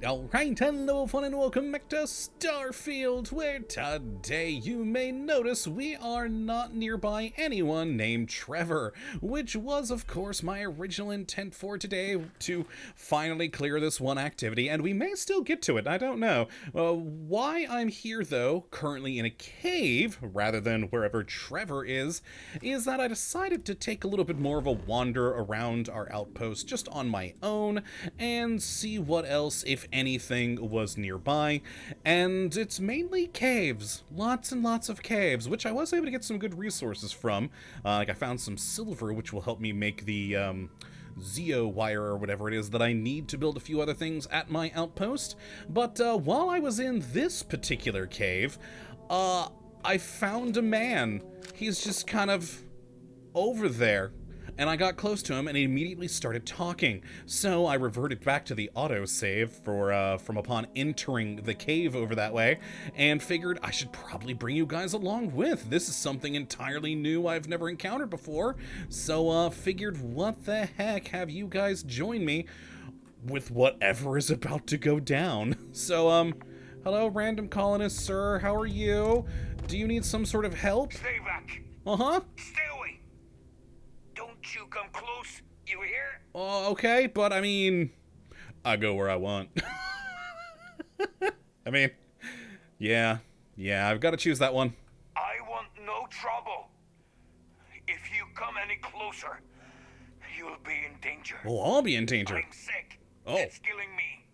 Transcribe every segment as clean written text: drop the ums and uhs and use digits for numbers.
Alright, hello fun and welcome back to Starfield, where today you may notice we are not nearby anyone named Trevor, which was of course my original intent for today, to finally clear this one activity, and we may still get to it, I don't know. Why I'm here though, currently in a cave, rather than wherever Trevor is that I decided to take a little bit more of a wander around our outpost just on my own, and see what else, if anything, was nearby. And it's mainly caves, lots and lots of caves, which I was able to get some good resources from. Like I found some silver, which will help me make the Zeo wire or whatever it is that I need to build a few other things at my outpost. But while I was in this particular cave, I found a man. He's just kind of over there. And I got close to him and he immediately started talking. So I reverted back to the autosave from upon entering the cave over that way, and figured I should probably bring you guys along with. This is something entirely new I've never encountered before. So figured, what the heck, have you guys join me with whatever is about to go down. So hello random colonist sir, how are you? Do you need some sort of help? Stay back. Uh-huh. Stay away. Don't you come close. You hear? Okay, but I mean, I go where I want. I mean, yeah, I've got to choose that one. I want no trouble. If you come any closer, you'll be in danger. Well, I'll be in danger. I'm sick. Oh. It's killing me.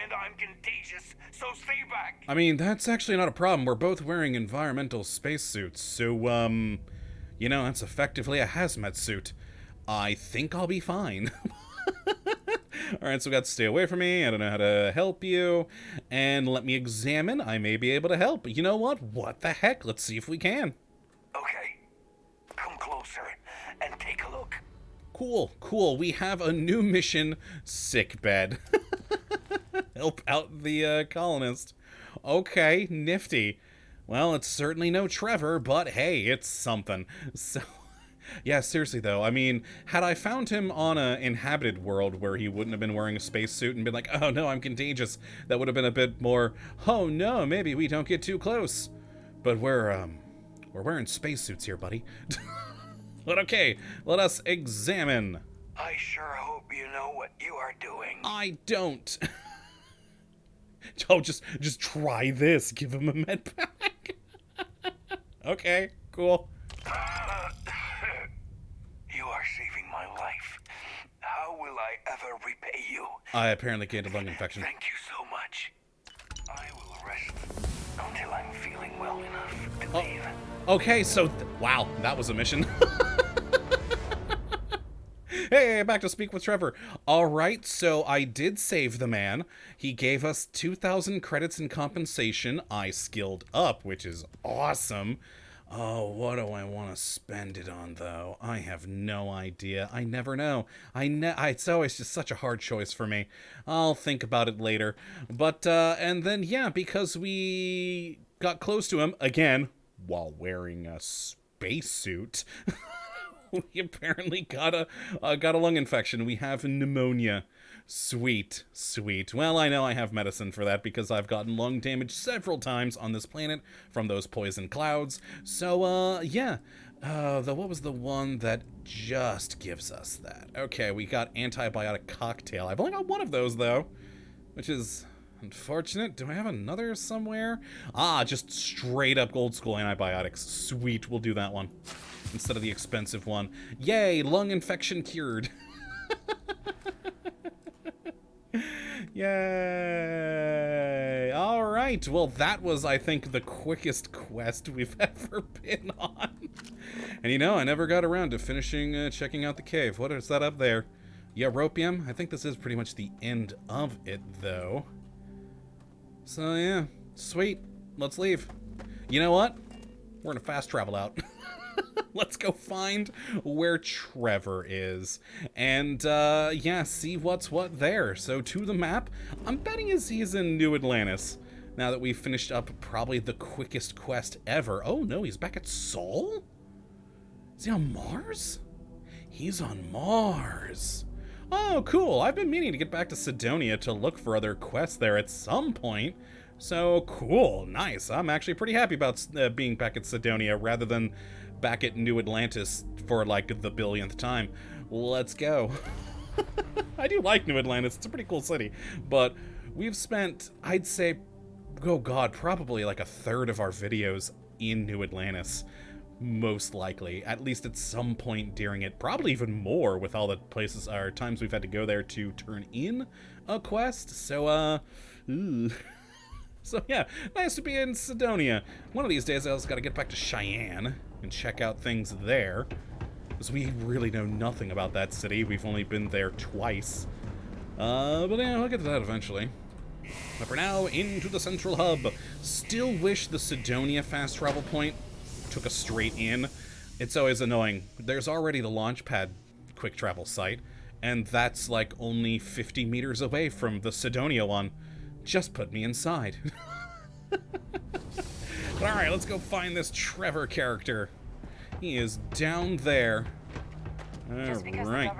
And I'm contagious, so stay back. I mean, that's actually not a problem. We're both wearing environmental spacesuits, so, you know, that's effectively a hazmat suit. I think I'll be fine. Alright, so we got to stay away from me. I don't know how to help you. And let me examine. I may be able to help. You know what? What the heck? Let's see if we can. Okay. Come closer and take a look. Cool. We have a new mission, sick bed. Help out the colonist. Okay, nifty. Well, it's certainly no Trevor, but hey, it's something. So, yeah, seriously though, I mean, had I found him on an inhabited world where he wouldn't have been wearing a spacesuit and been like, oh no, I'm contagious, that would have been a bit more, oh no, maybe we don't get too close. But we're wearing spacesuits here, buddy. But okay, let us examine. I sure hope you know what you are doing. I don't. Oh, just try this. Give him a med pack. Okay, cool. You are saving my life. How will I ever repay you? I apparently gained a lung infection. Thank you so much. I will rest until I'm feeling well enough to leave. Okay, so wow, that was a mission. Hey, back to speak with Trevor. Alright, so I did save the man. He gave us 2,000 credits in compensation. I skilled up, which is awesome. Oh, what do I want to spend it on, though? I have no idea. I never know. It's always just such a hard choice for me. I'll think about it later. But, and then, yeah, because we got close to him, again, while wearing a spacesuit, we apparently got a lung infection. We have pneumonia. Sweet. Well, I know I have medicine for that because I've gotten lung damage several times on this planet from those poison clouds. So, yeah. What was the one that just gives us that? Okay, we got antibiotic cocktail. I've only got one of those, though, which is unfortunate. Do I have another somewhere? Ah, just straight up old school antibiotics. Sweet, we'll do that one instead of the expensive one. Yay, lung infection cured. Yay! Alright, well that was, I think, the quickest quest we've ever been on. And you know, I never got around to finishing checking out the cave. What is that up there? Europium? I think this is pretty much the end of it, though. So yeah, sweet. Let's leave. You know what? We're gonna fast travel out. Let's go find where Trevor is. And, yeah, see what's what there. So, to the map, I'm betting he's in New Atlantis. Now that we've finished up probably the quickest quest ever. Oh, no, he's back at Sol? Is he on Mars? He's on Mars. Oh, cool. I've been meaning to get back to Sidonia to look for other quests there at some point. So, cool. Nice. I'm actually pretty happy about being back at Sidonia rather than back at New Atlantis for, like, the billionth time. Let's go. I do like New Atlantis. It's a pretty cool city. But we've spent, I'd say, oh god, probably like a third of our videos in New Atlantis. Most likely, at least at some point during it, probably even more with all the places or times we've had to go there to turn in a quest. So, so yeah, nice to be in Sidonia. One of these days I also got to get back to Cheyenne and check out things there, because we really know nothing about that city. We've only been there twice. But yeah, we'll get to that eventually. But for now, into the central hub. Still wish the Sidonia fast travel point took us straight in. It's always annoying. There's already the launch pad quick travel site, and that's like only 50 meters away from the Sidonia one. Just put me inside. Alright, let's go find this Trevor character. He is down there. Alright.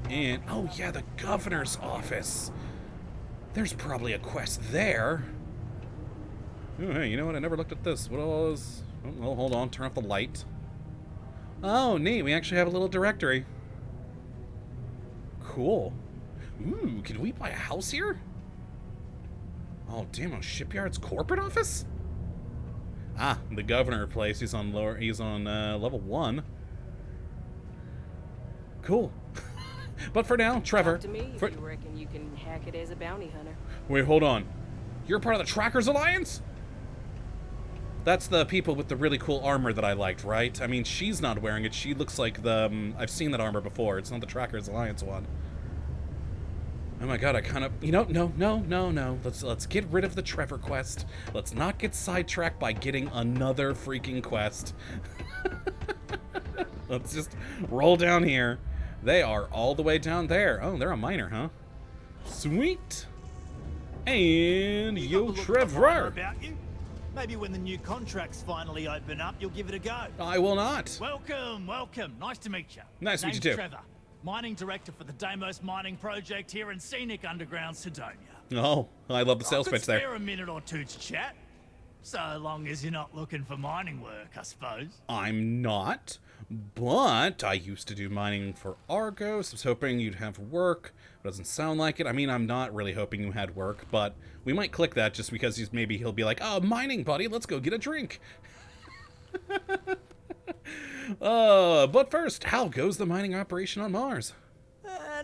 And, oh yeah, the governor's office. There's probably a quest there. Oh, hey, you know what? I never looked at this. What was... Oh, hold on. Turn off the light. Oh, neat. We actually have a little directory. Cool. Ooh, can we buy a house here? Oh, damn. A shipyard's corporate office? Ah, the governor place. He's on level 1. Cool. But for now, Trevor... Talk to me if you reckon you can hack it as a bounty hunter. Wait, hold on. You're part of the Trackers Alliance? That's the people with the really cool armor that I liked, right? I mean, she's not wearing it. She looks like the... I've seen that armor before. It's not the Trackers Alliance one. Oh my god, I kind of... You know, no. Let's get rid of the Trevor quest. Let's not get sidetracked by getting another freaking quest. Let's just roll down here. They are all the way down there. Oh, they're a miner, huh? Sweet. And yo, Trevor. About you? Maybe when the new contracts finally open up, you'll give it a go. I will not. Welcome. Nice to meet you. Nice to meet you too. Trevor, mining director for the Deimos mining project here in scenic underground Sidonia. Oh, I love the sales pitch there. Spare a minute or two to chat. So long as you're not looking for mining work, I suppose. I'm not, but I used to do mining for Argos. I was hoping you'd have work. Doesn't sound like it. I mean, I'm not really hoping you had work, but we might click that just because maybe he'll be like, oh, mining, buddy, let's go get a drink. But first, how goes the mining operation on Mars?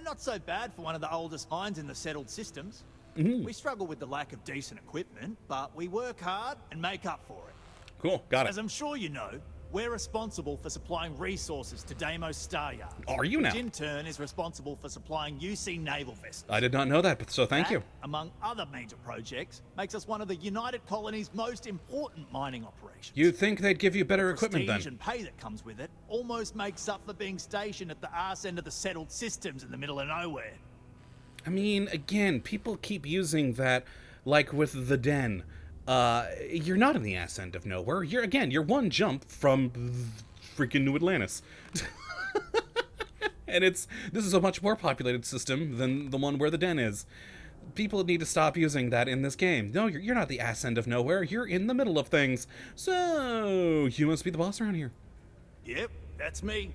Not so bad for one of the oldest mines in the settled systems. We struggle with the lack of decent equipment, but we work hard and make up for it. Cool, got it. As I'm sure you know, we're responsible for supplying resources to Deimos Star Yard. Are you now? Which in turn is responsible for supplying UC naval vessels. I did not know that, so thank you. Among other major projects, makes us one of the United Colony's most important mining operations. You'd think they'd give you better equipment then. The prestige and pay that comes with it almost makes up for being stationed at the arse end of the settled systems in the middle of nowhere. I mean, again, people keep using that, like with the Den. You're not in the ass end of nowhere. You're one jump from freaking New Atlantis. And this is a much more populated system than the one where the Den is. People need to stop using that in this game. No, you're not the ass end of nowhere. You're in the middle of things. So, you must be the boss around here. Yep, that's me.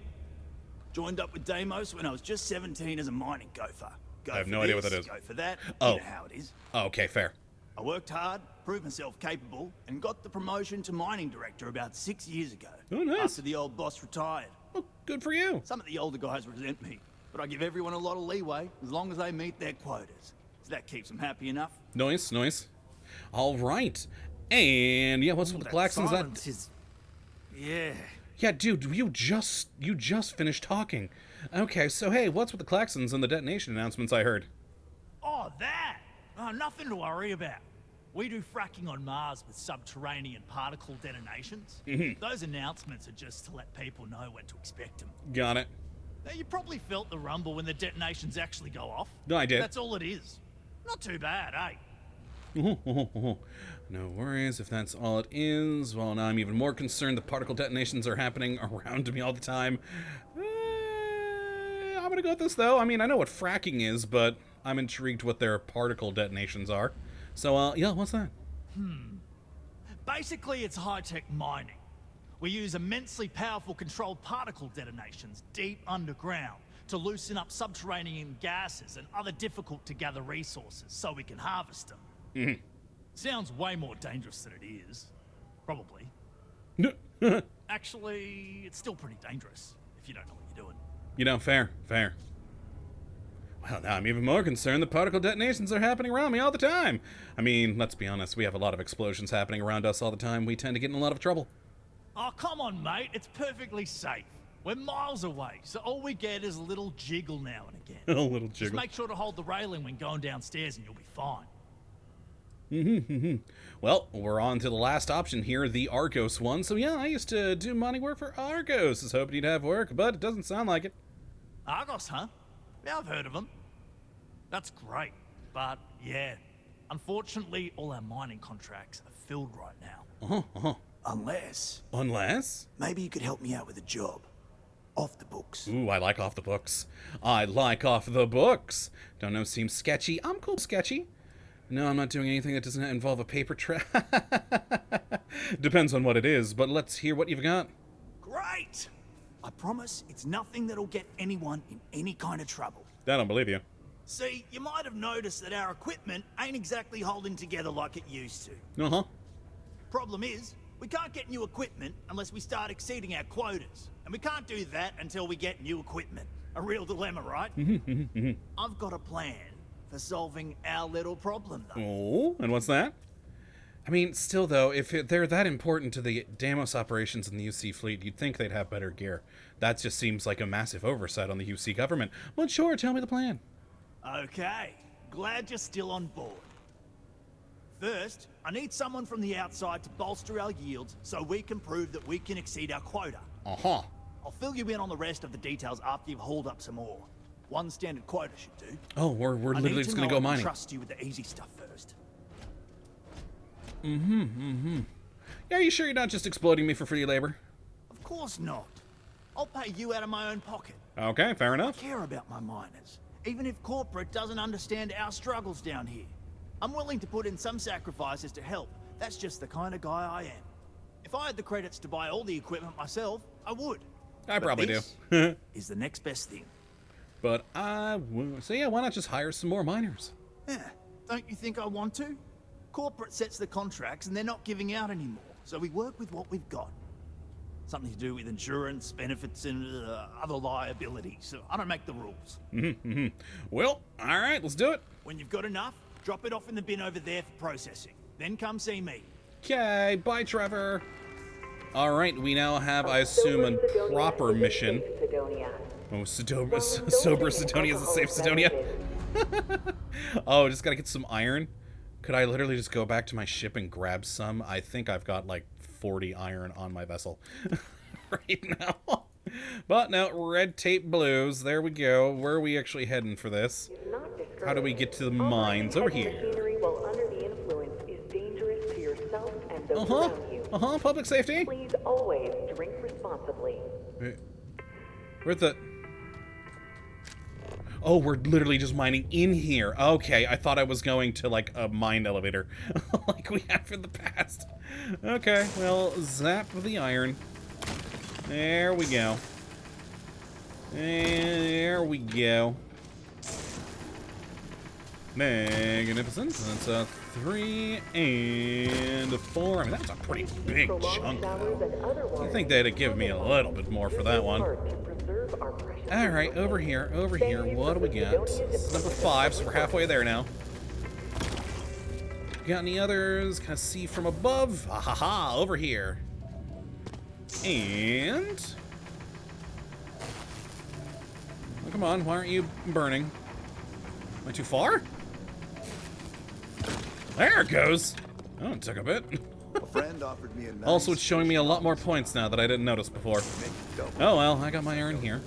Joined up with Deimos when I was just 17 as a mining gopher. I have no idea what that is. Go for that. Oh. You know how it is. Oh, okay, fair. I worked hard, proved myself capable, and got the promotion to mining director about 6 years ago. Oh, nice. After the old boss retired. Well, good for you. Some of the older guys resent me, but I give everyone a lot of leeway as long as they meet their quotas. So that keeps them happy enough. Nice. All right. And yeah, what's with the klaxons? Yeah. Yeah, dude, you just finished talking. Okay, so hey, what's with the klaxons and the detonation announcements I heard? Oh, that! Oh, nothing to worry about. We do fracking on Mars with subterranean particle detonations. Those announcements are just to let people know when to expect them. Got it. Now, you probably felt the rumble when the detonations actually go off. No, I did. That's all it is. Not too bad, eh? No worries if that's all it is. Well, now I'm even more concerned the particle detonations are happening around me all the time. I'm gonna go with this, though. I mean, I know what fracking is, but I'm intrigued what their particle detonations are. So, yeah, what's that? Basically, it's high-tech mining. We use immensely powerful controlled particle detonations deep underground to loosen up subterranean gases and other difficult-to-gather resources so we can harvest them. Sounds way more dangerous than it is. Probably. Actually, it's still pretty dangerous if you don't know what you're doing. You know, fair. Well, now I'm even more concerned that particle detonations are happening around me all the time. I mean, let's be honest, we have a lot of explosions happening around us all the time. We tend to get in a lot of trouble. Oh, come on, mate. It's perfectly safe. We're miles away, so all we get is a little jiggle now and again. A little Just jiggle. make sure to hold the railing when going downstairs and you'll be fine. Well, we're on to the last option here, the Argos one. So yeah, I used to do mining work for Argos. I was hoping you'd have work, but it doesn't sound like it. Argos, huh? Yeah, I've heard of them. That's great. But, yeah, unfortunately, all our mining contracts are filled right now. Unless maybe you could help me out with a job. Off the books. Ooh, I like off the books. I like off the books. Don't know, seems sketchy. I'm cool sketchy. No, I'm not doing anything that doesn't involve a paper trail. Depends on what it is, but let's hear what you've got. Great! I promise it's nothing that'll get anyone in any kind of trouble. I don't believe you. See, you might have noticed that our equipment ain't exactly holding together like it used to. Uh-huh. Problem is, we can't get new equipment unless we start exceeding our quotas. And we can't do that until we get new equipment. A real dilemma, right? I've got a plan for solving our little problem, though. Oh, and what's that? I mean, still though, if they're that important to the Deimos operations in the UC fleet, you'd think they'd have better gear. That just seems like a massive oversight on the UC government. But sure, tell me the plan. Okay, glad you're still on board. First, I need someone from the outside to bolster our yields so we can prove that we can exceed our quota. Uh-huh. I'll fill you in on the rest of the details after you've hauled up some ore. One standard quota should do. Oh, we're literally just gonna go mining. I trust you with the easy stuff first. Yeah, are you sure you're not just exploiting me for free labor? Of course not. I'll pay you out of my own pocket. Okay, fair I enough. care about my miners, even if corporate doesn't understand our struggles down here. I'm willing to put in some sacrifices to help. That's just the kind of guy I am. If I had the credits to buy all the equipment myself, I would. I probably do. This is the next best thing. But I won't. So yeah, why not just hire some more miners? Yeah, don't you think I want to? Corporate sets the contracts and they're not giving out anymore, so we work with what we've got. Something to do with insurance, benefits, and other liabilities. So I don't make the rules. Well, all right, let's do it. When you've got enough, drop it off in the bin over there for processing. Then come see me. Okay, bye, Trevor. All right, we now have, I assume, a proper mission. Oh, sober Sidonia is a safe Sidonia. Oh, just gotta get some iron. Could I literally just go back to my ship and grab some? I think I've got like 40 iron on my vessel right now. But no, red tape blues. There we go. Where are we actually heading for this? How do we get to the mines? Over here. Public safety. Please always drink responsibly. Where's the... Oh, we're literally just mining in here. Okay, I thought I was going to, like, a mine elevator. like we have in the past. Okay, well, zap the iron. There we go. There we go. Magnificent. That's a 3 and a 4. I mean, that's a pretty big chunk, though. I think they'd have given me a little bit more for that one. Alright, over here. What do we got? This is number 5, so we're halfway there now. Got any others? Can I see from above? Ah ha ha, over here. And... oh, come on, why aren't you burning? Am I too far? There it goes. Oh, it took a bit. A friend offered me a nice Also, it's showing me a lot more points now that I didn't notice before. Oh well, I got my iron here.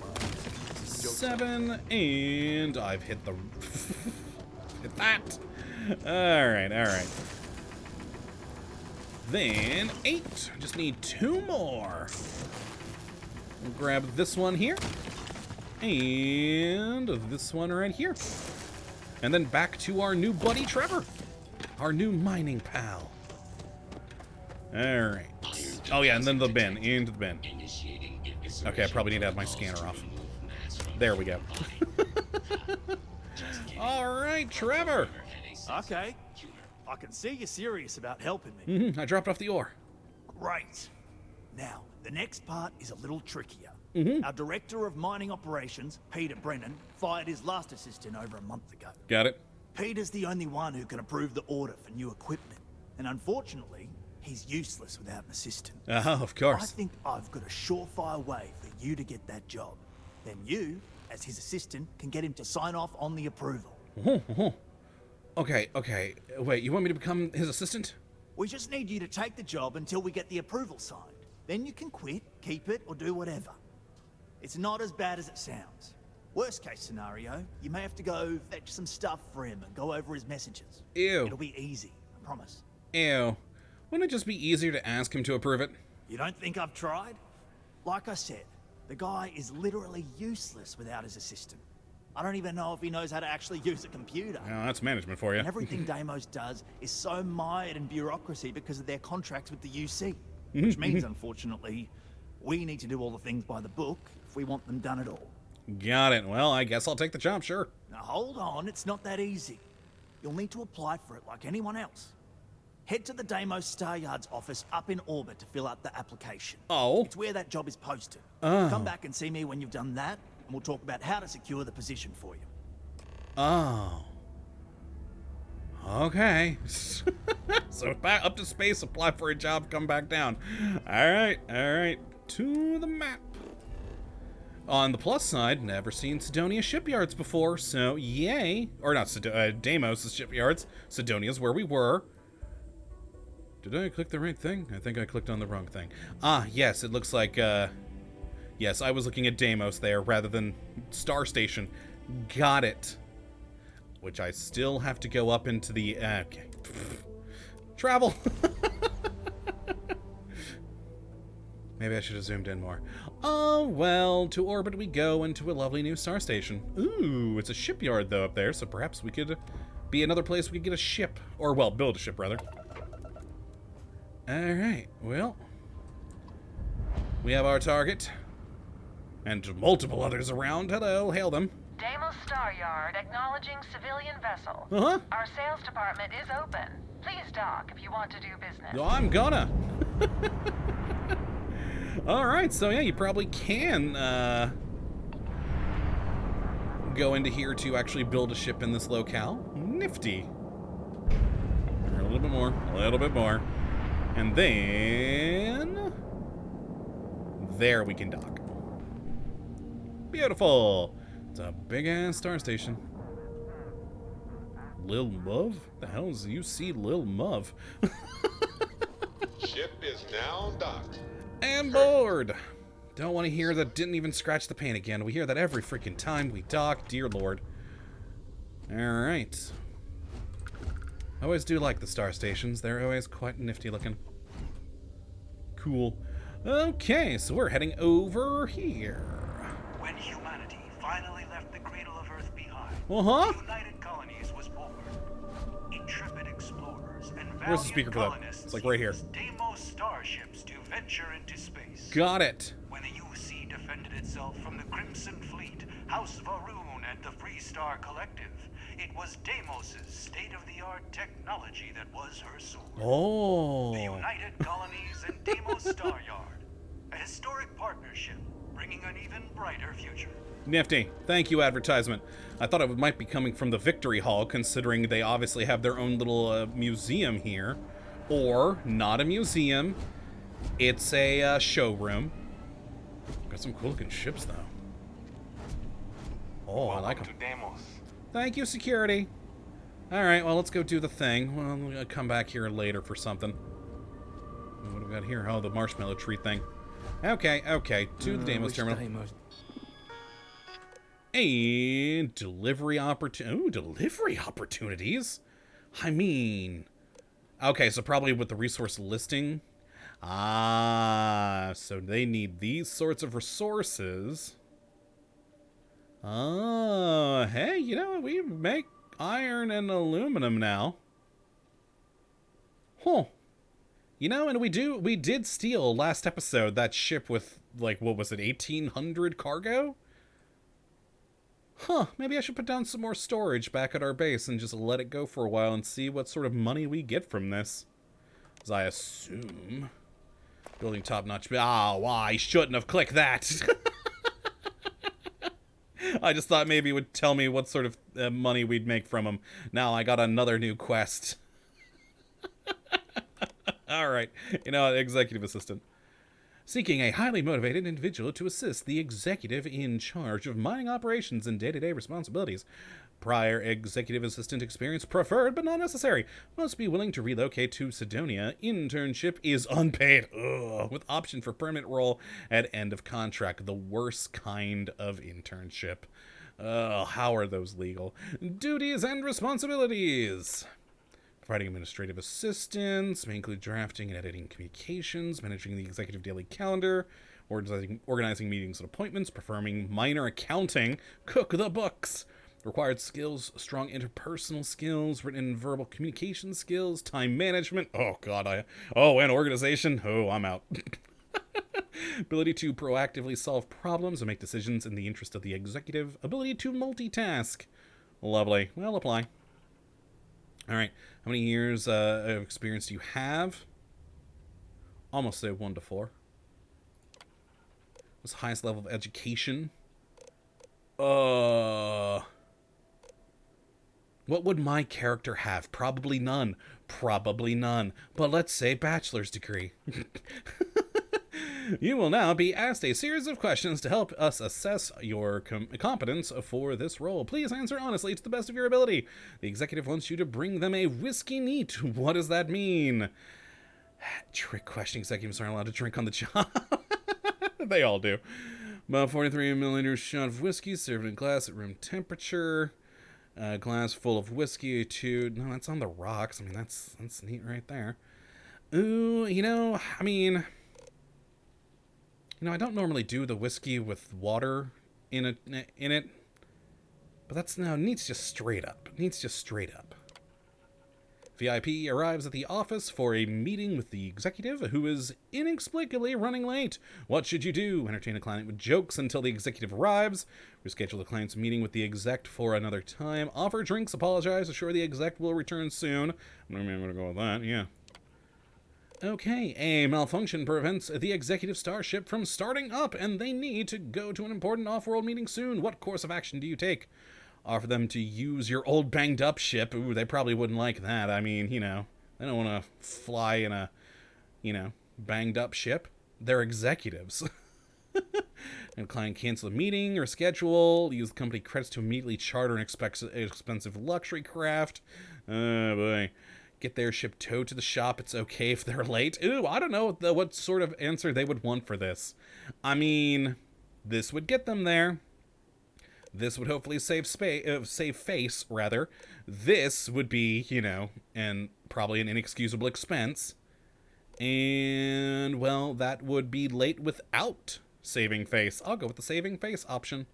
7, and I've hit the... hit that. Alright. Then 8. Just need 2 more. We'll grab this one here. And this one right here. And then back to our new buddy Trevor. Our new mining pal. Alright. Oh yeah, and then the bin. Into the bin. Okay, I probably need to have my scanner off. There we go. Alright, Trevor. Okay. I can see you're serious about helping me. I dropped off the ore. Great. Now, the next part is a little trickier. Our director of mining operations, Peter Brennan, fired his last assistant over a month ago. Got it? Peter's the only one who can approve the order for new equipment. And unfortunately, he's useless without an assistant. Oh, of I course. think I've got a surefire way for you to get that job. Then you, as his assistant, can get him to sign off on the approval. Okay. Wait, you want me to become his assistant? We just need you to take the job until we get the approval signed. Then you can quit, keep it, or do whatever. It's not as bad as it sounds. Worst case scenario, you may have to go fetch some stuff for him and go over his messages. Ew. It'll be easy, I promise. Ew. Wouldn't it just be easier to ask him to approve it? You don't think I've tried? Like I said, the guy is literally useless without his assistant. I don't even know if he knows how to actually use a computer. Oh, that's management for you. And everything Deimos does is so mired in bureaucracy because of their contracts with the UC. Which means, unfortunately, we need to do all the things by the book if we want them done at all. Got it. Well, I guess I'll take the job, sure. Now hold on, it's not that easy. You'll need to apply for it like anyone else. Head to the Deimos Star Yard's office up in orbit to fill out the application. Oh. It's where that job is posted. Come back and see me when you've done that, and we'll talk about how to secure the position for you. Oh. Okay. So back up to space, apply for a job, come back down. Alright. To the map. On the plus side, never seen Sidonia shipyards before, so yay. Or not Deimos' shipyards. Sidonia's where we were. Did I click the right thing? I think I clicked on the wrong thing. Ah, yes, it looks like, yes, I was looking at Deimos there rather than Star Station. Got it. Which I still have to go up into the, okay. Travel! Maybe I should have zoomed in more. Oh, well, to orbit we go and to a lovely new star station. Ooh, it's a shipyard, though, up there, so perhaps we could be another place we could get a ship. Or, well, build a ship, rather. Alright, well. We have our target. And multiple others around. Hello, hail them. Deimos Star Yard acknowledging civilian vessel. Uh-huh. Our sales department is open. Please dock if you want to do business. Oh, I'm gonna. Alright, so yeah, you probably can go into here to actually build a ship in this locale. Nifty. A little bit more. And then there we can dock. Beautiful. It's a big-ass star station. Lil Muv? The hell is UC Lil Muv? Ship is now docked. And board! Don't want to hear that didn't even scratch the paint again. We hear that every freaking time we dock, dear lord. Alright. I always do like the star stations. They're always quite nifty looking. Cool. Okay, so we're heading over here. When humanity finally left the cradle of Earth behind, Uh-huh. the United Colonies was born. Intrepid explorers and Where's the speaker valiant for that? colonists It's like right here. used Deimos starships to venture into space. Got it. When the UC defended itself from the Crimson Fleet, House Varoon, and the Free Star Collective, it was Deimos' state-of-the-art technology that was her sword. Oh. The United Colonies and Deimos Star Yard. A historic partnership, bringing an even brighter future. Nifty. Thank you, advertisement. I thought it might be coming from the Victory Hall, considering they obviously have their own little museum here. Or, not a museum. It's a showroom. Got some cool-looking ships, though. Oh, I like them. Thank you, security. Alright, well, let's go do the thing. Well, I'm gonna come back here later for something. What do we got here? Oh, the marshmallow tree thing. Okay. To the Deimos terminal. And delivery opportunities? I mean... Okay, so probably with the resource listing. Ah, so they need these sorts of resources. Oh, hey, you know, we make iron and aluminum now. Huh. You know, and we did steal last episode that ship with, like, what was it, 1,800 cargo? Huh, maybe I should put down some more storage back at our base and just let it go for a while and see what sort of money we get from this. As I assume... Building top-notch... Oh, I shouldn't have clicked that! I just thought maybe it would tell me what sort of money we'd make from them. Now I got another new quest. Alright, you know, executive assistant. Seeking a highly motivated individual to assist the executive in charge of mining operations and day-to-day responsibilities. Prior executive assistant experience preferred, but not necessary. Must be willing to relocate to Sidonia. Internship is unpaid. Ugh, with option for permanent role at end of contract. The worst kind of internship. How are those legal? Duties and responsibilities. Providing administrative assistance may include drafting and editing communications, managing the executive daily calendar, organizing meetings and appointments, performing minor accounting, cook the books. Required skills, strong interpersonal skills, written and verbal communication skills, time management. Oh, God. And organization. Oh, I'm out. Ability to proactively solve problems and make decisions in the interest of the executive. Ability to multitask. Lovely. Well, apply. All right. How many years of experience do you have? Almost say 1 to 4. What's the highest level of education? What would my character have? Probably none. Probably none. But let's say bachelor's degree. You will now be asked a series of questions to help us assess your competence for this role. Please answer honestly to the best of your ability. The executive wants you to bring them a whiskey neat. What does that mean? Trick question. Executives aren't allowed to drink on the job. They all do. About 43 milliliters shot of whiskey served in glass at room temperature. Glass full of whiskey, too. No, that's on the rocks. I mean, that's neat right there. Ooh, you know, I mean... You know, I don't normally do the whiskey with water in it. But that's now needs just straight up. VIP arrives at the office for a meeting with the executive, who is inexplicably running late. What should you do? Entertain a client with jokes until the executive arrives. Reschedule the client's meeting with the exec for another time. Offer drinks, apologize, assure the exec will return soon. I'm going to go with that, yeah. Okay, a malfunction prevents the executive starship from starting up, and they need to go to an important off-world meeting soon. What course of action do you take? Offer them to use your old banged-up ship. Ooh, they probably wouldn't like that. I mean, you know, they don't want to fly in a, you know, banged-up ship. They're executives. And client cancel the meeting or schedule. Use the company credits to immediately charter an expensive luxury craft. Oh, boy. Get their ship towed to the shop. It's okay if they're late. Ooh, I don't know what sort of answer they would want for this. I mean, this would get them there. This would hopefully save face, rather. This would be, you know, and probably an inexcusable expense. And, well, that would be late without saving face. I'll go with the saving face option.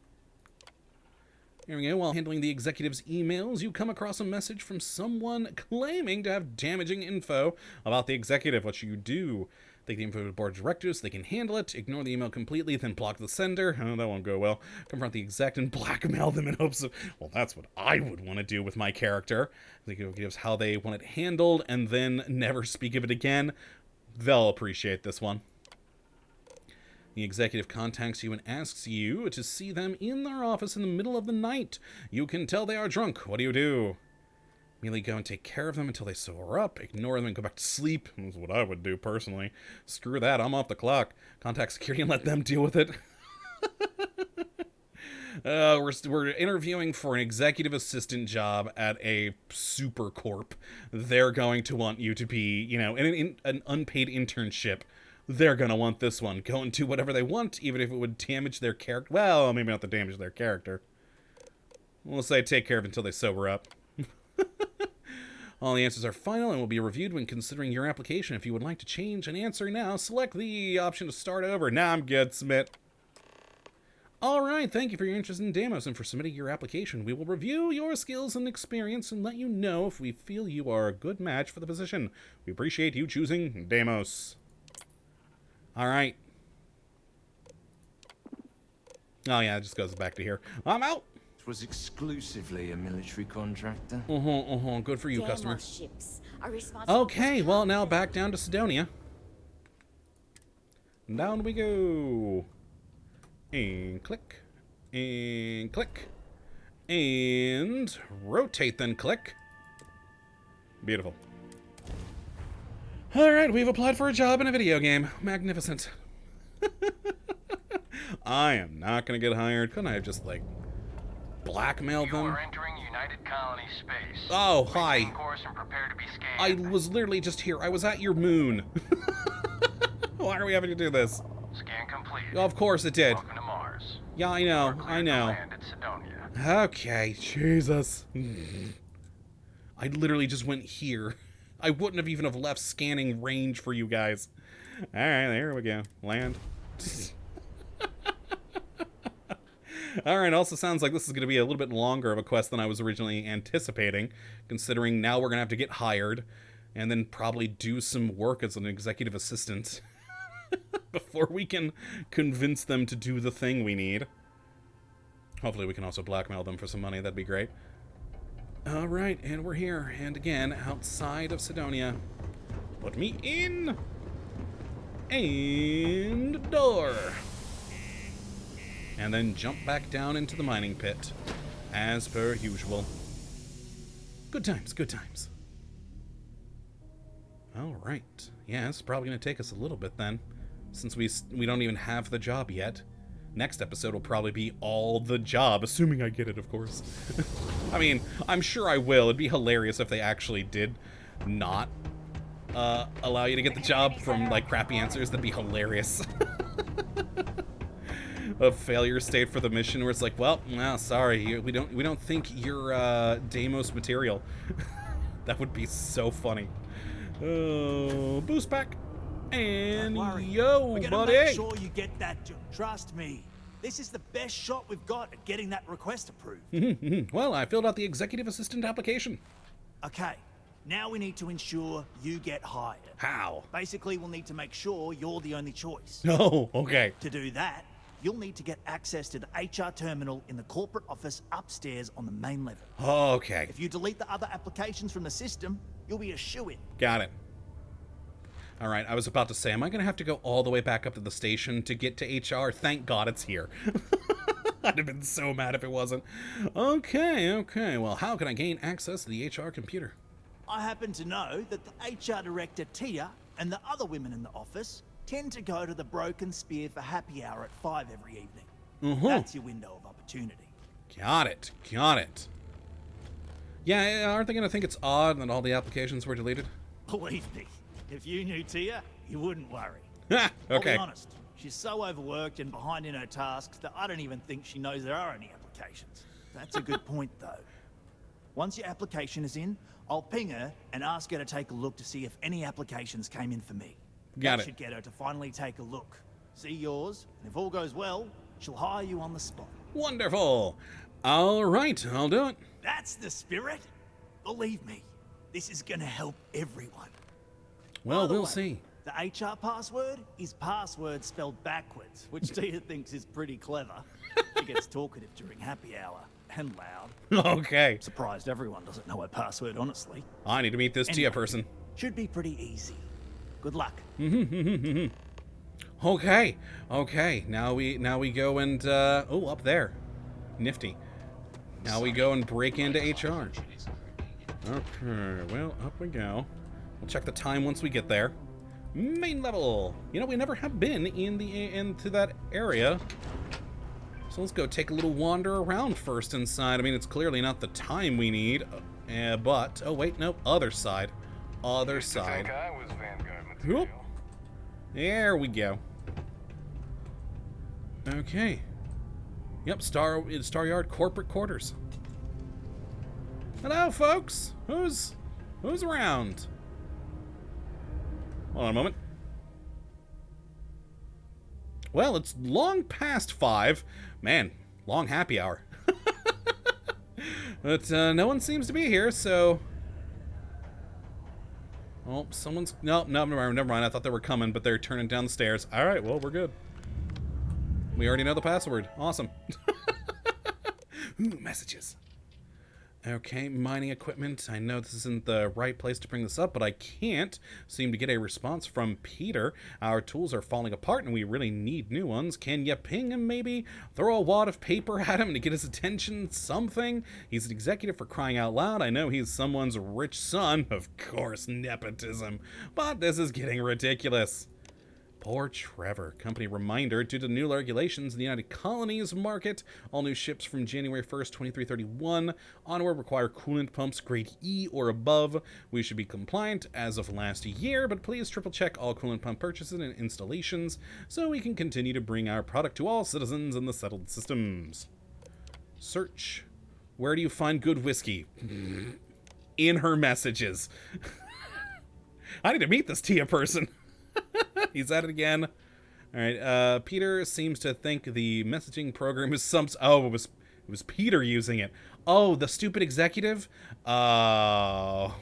Here we go. While handling the executive's emails, you come across a message from someone claiming to have damaging info about the executive. What should you do? Take the info to the board of directors. They can handle it. Ignore the email completely, then block the sender. Oh, that won't go well. Confront the exec and blackmail them in hopes of... Well, that's what I would want to do with my character. The executive gives how they want it handled, and then never speak of it again. They'll appreciate this one. The executive contacts you and asks you to see them in their office in the middle of the night. You can tell they are drunk. What do? Immediately go and take care of them until they sober up. Ignore them and go back to sleep. That's what I would do, personally. Screw that. I'm off the clock. Contact security and let them deal with it. We're interviewing for an executive assistant job at a super corp. They're going to want you to be, you know, in an unpaid internship. They're going to want this one. Go and do whatever they want, even if it would damage their character. Well, maybe not to damage their character. We'll say take care of it until they sober up. All the answers are final and will be reviewed when considering your application. If you would like to change an answer now, select the option to start over. Now I'm good, submit. All right, thank you for your interest in Deimos and for submitting your application. We will review your skills and experience and let you know if we feel you are a good match for the position. We appreciate you choosing Deimos. All right. Oh, yeah, it just goes back to here. I'm out. It was exclusively a military contractor. Good for you, customer. Ships are responsible Okay, well, now back down to Sidonia. Down we go. And click. And click. And rotate, then click. Beautiful. Alright, we've applied for a job in a video game. Magnificent. I am not going to get hired. Couldn't I have just, like, blackmailed them? You are entering United Colony space. Oh, hi. Maintain course and prepare to be scanned. I was literally just here. I was at your moon. Why are we having to do this? Scan complete. Of course it did. Welcome to Mars. Yeah, I know. I know. Land at Sidonia. Okay, Jesus. I literally just went here. I wouldn't have even have left scanning range for you guys. All right, there we go. Land. All right, also sounds like this is going to be a little bit longer of a quest than I was originally anticipating, considering now we're going to have to get hired and then probably do some work as an executive assistant before we can convince them to do the thing we need. Hopefully we can also blackmail them for some money. That'd be great. All right, and we're here, and again, outside of Sidonia. Put me in. And door. And then jump back down into the mining pit, as per usual. Good times, good times. All right. Yeah, it's probably going to take us a little bit then, since we don't even have the job yet. Next episode will probably be all the job, assuming I get it, of course. I mean, I'm sure I will. It'd be hilarious if they actually did not allow you to get the job from, like, crappy answers. That'd be hilarious. A failure state for the mission where it's like, well, no, sorry, we don't think you're Deimos material. That would be so funny. Oh, boost pack. And yo, We're gonna buddy. make sure you get that job. Trust me. This is the best shot we've got at getting that request approved. Well, I filled out the executive assistant application. Okay, now we need to ensure you get hired. How? Basically, we'll need to make sure you're the only choice. Oh, okay. To do that, you'll need to get access to the HR terminal in the corporate office upstairs on the main level. Okay. If you delete the other applications from the system, you'll be a shoo-in. Got it. All right, I was about to say, am I going to have to go all the way back up to the station to get to HR? Thank God it's here. I'd have been so mad if it wasn't. Okay. Well, how can I gain access to the HR computer? I happen to know that the HR director, Tia, and the other women in the office tend to go to the Broken Spear for happy hour at 5 every evening. That's your window of opportunity. Got it. Yeah, aren't they going to think it's odd that all the applications were deleted? Believe me, if you knew Tia, you wouldn't worry. Okay. I'll be honest, she's so overworked and behind in her tasks that I don't even think she knows there are any applications. That's a good point, though. Once your application is in, I'll ping her and ask her to take a look to see if any applications came in for me. Got That it. should get her to finally take a look. See yours, and if all goes well, she'll hire you on the spot. Wonderful. All right, I'll do it. That's the spirit. Believe me, this is gonna help everyone. Well, By the we'll way, see. The HR password is password spelled backwards, which Tia thinks is pretty clever. She gets talkative during happy hour, and loud. Okay. Surprised everyone doesn't know her password, honestly. I need to meet this Tia Anyway, person. Should be pretty easy. Good luck. Okay. Now we go and oh, up there. Nifty. Now we go and break into HR. Okay, well, up we go. We'll check the time once we get there. Main level. You know, we never have been into that area. So let's go take a little wander around first inside. I mean, it's clearly not the time we need, but oh wait, nope, other side. Other side. Whoop. There we go. Okay. Yep, Star Yard corporate quarters. Hello, folks. Who's around? Hold on a moment. Well, it's long past 5. Man, long happy hour. But no one seems to be here, so... Oh, someone's... No, never mind. I thought they were coming, but they're turning down the stairs. All right, well, we're good. We already know the password. Awesome. Ooh, messages. Okay, mining equipment. I know this isn't the right place to bring this up, but I can't seem to get a response from Peter. Our tools are falling apart, and we really need new ones. Can you ping him, maybe? Throw a wad of paper at him to get his attention? Something? He's an executive, for crying out loud. I know he's someone's rich son. Of course, nepotism. But this is getting ridiculous. Poor Trevor. Company reminder, due to new regulations in the United Colonies market, all new ships from January 1st, 2331 onward require coolant pumps grade E or above. We should be compliant as of last year, but please triple check all coolant pump purchases and installations so we can continue to bring our product to all citizens in the settled systems. Search. Where do you find good whiskey? In her messages. I need to meet this Tia person. He's at it again. All right. Peter seems to think the messaging program is some... Oh, it was Peter using it. Oh, the stupid executive? Oh.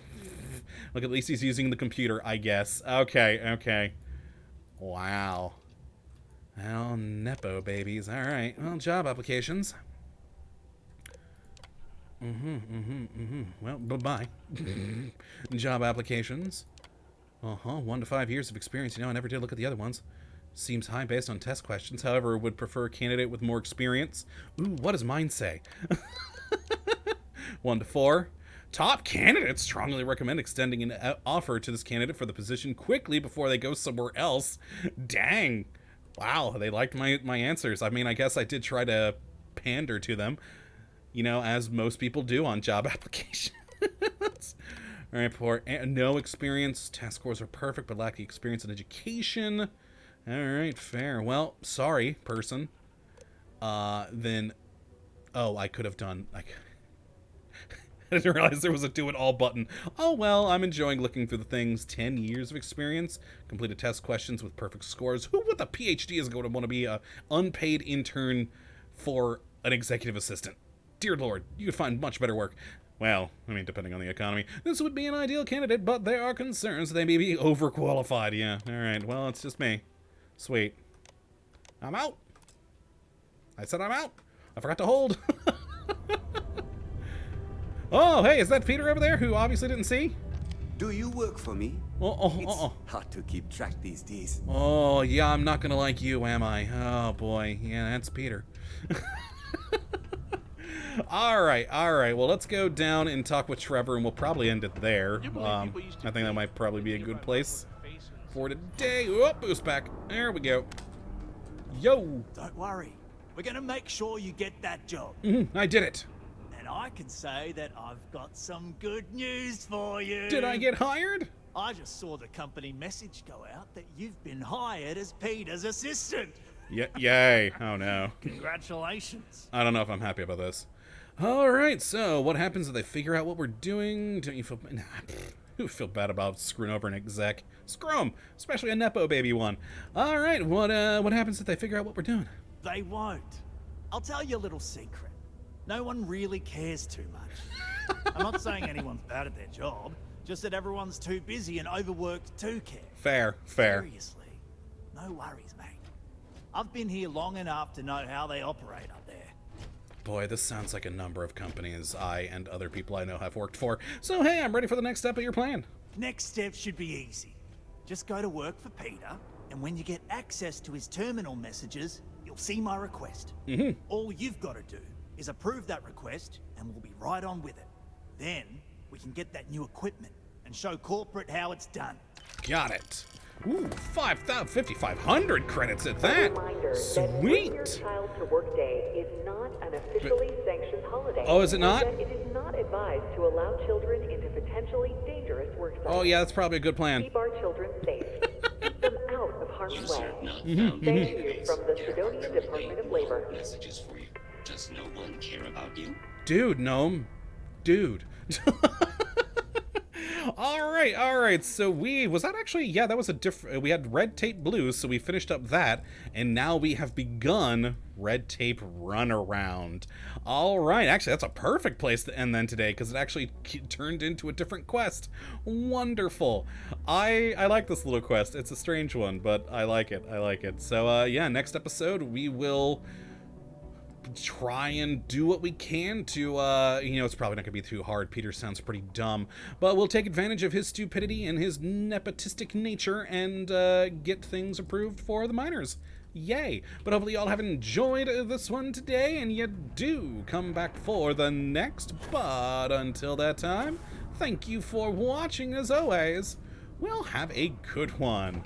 Look, at least he's using the computer, I guess. Okay. Wow. Well, Nepo babies. All right. Well, job applications. Well, bye-bye. Job applications. 1 to 5 years of experience. You know, I never did look at the other ones. Seems high based on test questions. However, would prefer a candidate with more experience. Ooh, what does mine say? 1 to 4. Top candidates strongly recommend extending an offer to this candidate for the position quickly before they go somewhere else. Dang. Wow, they liked my answers. I mean, I guess I did try to pander to them, you know, as most people do on job applications. All right, poor. No experience. Test scores are perfect, but lack the experience and education. All right, fair. Well, sorry, person. Then... Oh, I could have done... I didn't realize there was a do-it-all button. Oh, well, I'm enjoying looking through the things. 10 years of experience. Completed test questions with perfect scores. Who with a PhD is going to want to be an unpaid intern for an executive assistant? Dear Lord, you could find much better work. Well, I mean, depending on the economy. This would be an ideal candidate, but there are concerns they may be overqualified. Yeah, alright, well, it's just me. Sweet. I'm out. I said I'm out. I forgot to hold. Oh, hey, is that Peter over there, who obviously didn't see? Do you work for me? It's hard to keep track these days. Oh, yeah, I'm not gonna like you, am I? Oh, boy. Yeah, that's Peter. Alright, well, let's go down and talk with Trevor, and we'll probably end it there. I think that might probably be a good place for today. Oh, boost back. There we go. Yo! Don't worry. We're gonna make sure you get that job. I did it. And I can say that I've got some good news for you. Did I get hired? I just saw the company message go out that you've been hired as Peter's assistant. Yay. Oh, no. Congratulations. I don't know if I'm happy about this. Alright, so what happens if they figure out what we're doing? Don't you feel... Nah, who feel bad about screwing over an exec? Screw 'em, especially a Nepo baby one. Alright, what happens if they figure out what we're doing? They won't. I'll tell you a little secret. No one really cares too much. I'm not saying anyone's bad at their job, just that everyone's too busy and overworked to care. Fair. Seriously, no worries, mate. I've been here long enough to know how they operate up there. Boy, this sounds like a number of companies I and other people I know have worked for. So hey, I'm ready for the next step of your plan. Next step should be easy. Just go to work for Peter, and when you get access to his terminal messages, you'll see my request. All you've got to do is approve that request, and we'll be right on with it. Then, we can get that new equipment and show corporate how it's done. Got it. Ooh, 5,500 credits at that. Reminder Sweet. that bring your child to work day is not an officially sanctioned holiday. Oh, is it not? And that it is not advised to allow children into potentially dangerous work sites. Oh, yeah, that's probably a good plan. Keep our children safe. Keep them out of harm's way. Thank you from the Sidonia Department of Labor. Messages for you. Does no one care about you? Dude, Gnome. Dude. All right. So was that actually, yeah, that was a different, we had red tape blues, so we finished up that, and now we have begun red tape runaround. All right, actually, that's a perfect place to end then today, because it actually turned into a different quest. Wonderful. I like this little quest. It's a strange one, but I like it. So, yeah, next episode, we will try and do what we can to, you know, it's probably not gonna be too hard. Peter sounds pretty dumb, but we'll take advantage of his stupidity and his nepotistic nature and get things approved for the miners. Yay. But hopefully y'all have enjoyed this one today, and you do come back for the next. But until that time, thank you for watching as always. Well, have a good one.